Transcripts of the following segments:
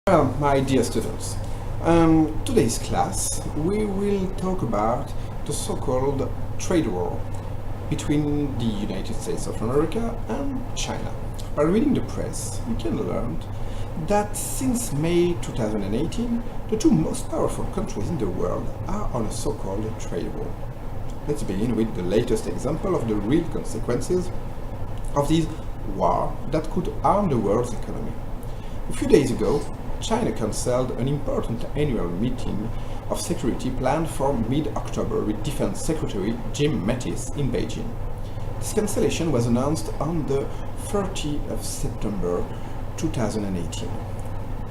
Well, my dear students, today's class we will talk about the so-called trade war between the United States of America and China. By reading the press, we can learn that since May 2018, the two most powerful countries in the world are on a so-called trade war. Let's begin with the latest example of the real consequences of this war that could harm the world's economy. A few days ago, China cancelled an important annual meeting of security planned for mid-October with Defense Secretary Jim Mattis in Beijing. This cancellation was announced on the 30th of September 2018.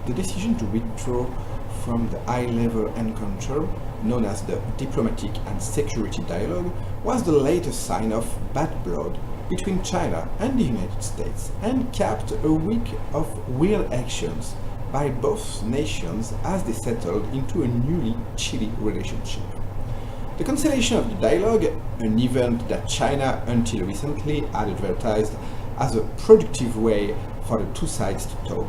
The decision to withdraw from the high-level encounter known as the Diplomatic and Security Dialogue was the latest sign of bad blood between China and the United States and capped a week of weird actions by both nations as they settled into a newly chilly relationship. The cancellation of the dialogue, an event that China until recently had advertised as a productive way for the two sides to talk,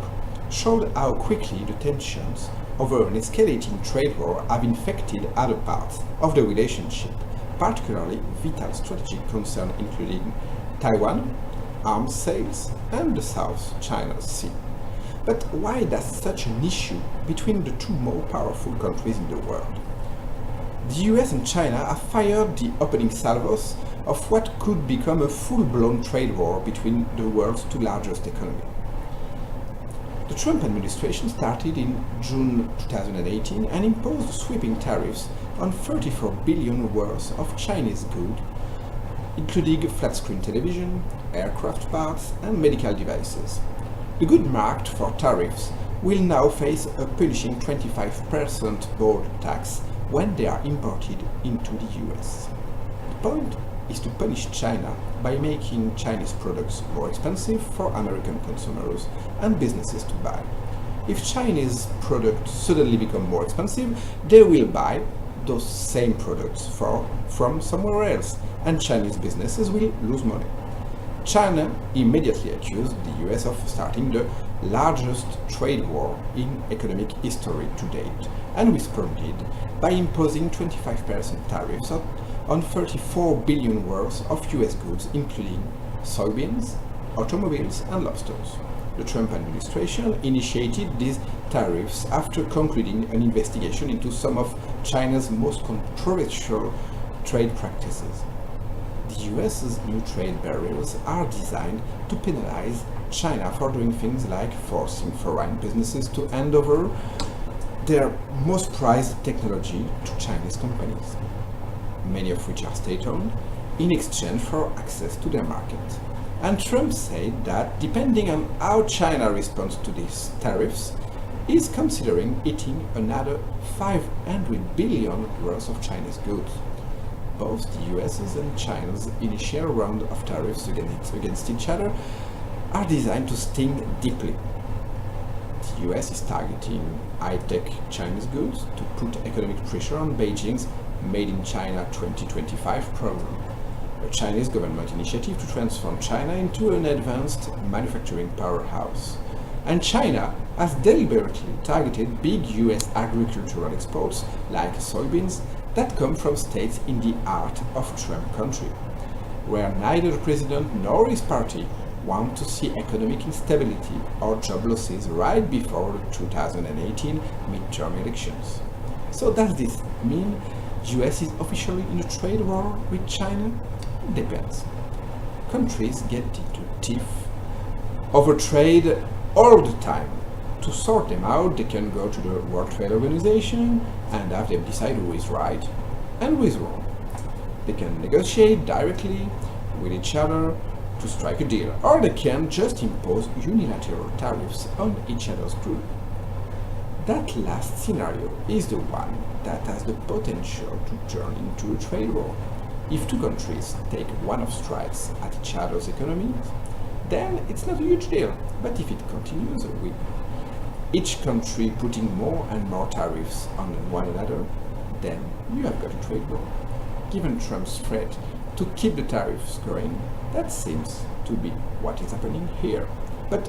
showed how quickly the tensions over an escalating trade war have infected other parts of the relationship, particularly vital strategic concerns including Taiwan, arms sales, and the South China Sea. But why does such an issue between the two more powerful countries in the world? The US and China have fired the opening salvos of what could become a full-blown trade war between the world's two largest economies. The Trump administration started in June 2018 and imposed sweeping tariffs on 34 billion worth of Chinese goods, including flat-screen television, aircraft parts, and medical devices. The goods marked for tariffs will now face a punishing 25% board tax when they are imported into the US. The point is to punish China by making Chinese products more expensive for American consumers and businesses to buy. If Chinese products suddenly become more expensive, they will buy those same products from somewhere else, and Chinese businesses will lose money. China immediately accused the US of starting the largest trade war in economic history to date and responded by imposing 25% tariffs on 34 billion worth of US goods, including soybeans, automobiles, and lobsters. The Trump administration initiated these tariffs after concluding an investigation into some of China's most controversial trade practices. The US's new trade barriers are designed to penalize China for doing things like forcing foreign businesses to hand over their most prized technology to Chinese companies, many of which are state-owned, in exchange for access to their market. And Trump said that, depending on how China responds to these tariffs, is considering eating another 500 billion worth of Chinese goods. Both the US's and China's initial round of tariffs against each other are designed to sting deeply. The US is targeting high-tech Chinese goods to put economic pressure on Beijing's Made in China 2025 program, a Chinese government initiative to transform China into an advanced manufacturing powerhouse. And China has deliberately targeted big US agricultural exports like soybeans that come from states in the heart of Trump country, where neither the president nor his party want to see economic instability or job losses right before the 2018 midterm elections. So does this mean US is officially in a trade war with China? It depends. Countries get into tiff over trade all the time. To sort them out, they can go to the World Trade Organization and have them decide who is right and who is wrong. They can negotiate directly with each other to strike a deal, or they can just impose unilateral tariffs on each other's goods. That last scenario is the one that has the potential to turn into a trade war. If two countries take one-off strikes at each other's economies, then it's not a huge deal. But if it continues with each country putting more and more tariffs on one another, then you have got a trade war. Given Trump's threat to keep the tariffs going, that seems to be what is happening here. But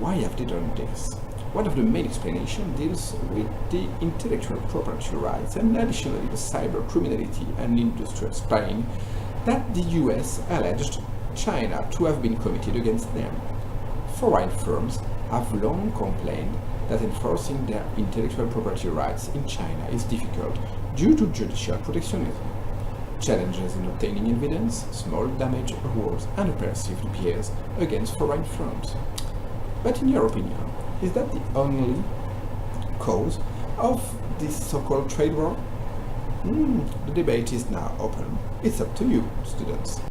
why have they done this? One of the main explanations deals with the intellectual property rights and additionally the cyber criminality and industrial spying that the US alleged China to have been committed against them. Foreign firms have long complained that enforcing their intellectual property rights in China is difficult due to judicial protectionism, challenges in obtaining evidence, small damage awards, and a perceived bias against foreign firms. But in your opinion, is that the only cause of this so-called trade war? The debate is now open. It's up to you, students.